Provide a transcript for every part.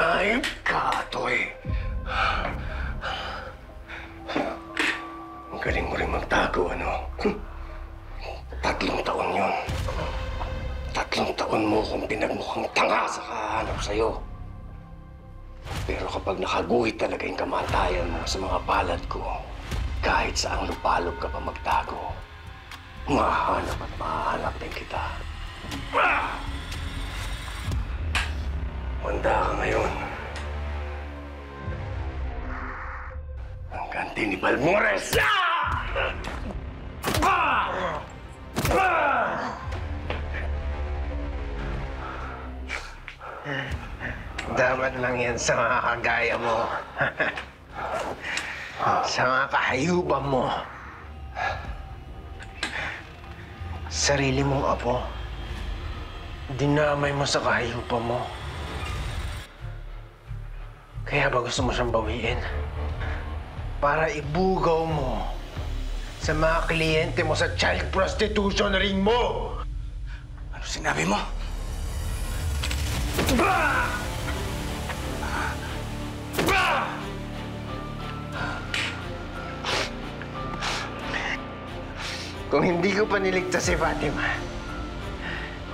Ayop ka, Toy. Ang galing mo rin magtago, ano? 3 taon yun. 3 taon mo kung pinagmukhang tanga sa kahanap sa'yo. Pero kapag nakaguhit talaga yung kamatayan mo sa mga palad ko, kahit saang lupalop ka pa magtago, mahanap at mahanap din kita. Manda ka ngayon. Ang ganti ni Balmores! Dapat lang yan sa mga kagaya mo. Sa mga kahayupan mo. Sarili mong apo, dinamay mo sa kahayupan mo. Kaya ba gusto mo siyang bawiin? Para ibugaw mo sa mga kliyente mo sa child prostitution ring mo! Ano sinabi mo? Kung hindi ko pa niligtas si Fatima,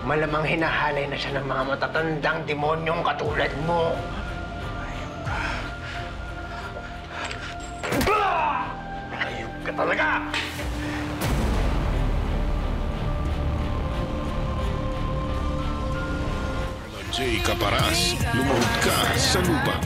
malamang hinahalay na siya ng mga matatandang demonyong katulad mo. Ayop ka talaga! J. Caparas, lumuhod ka sa lupa.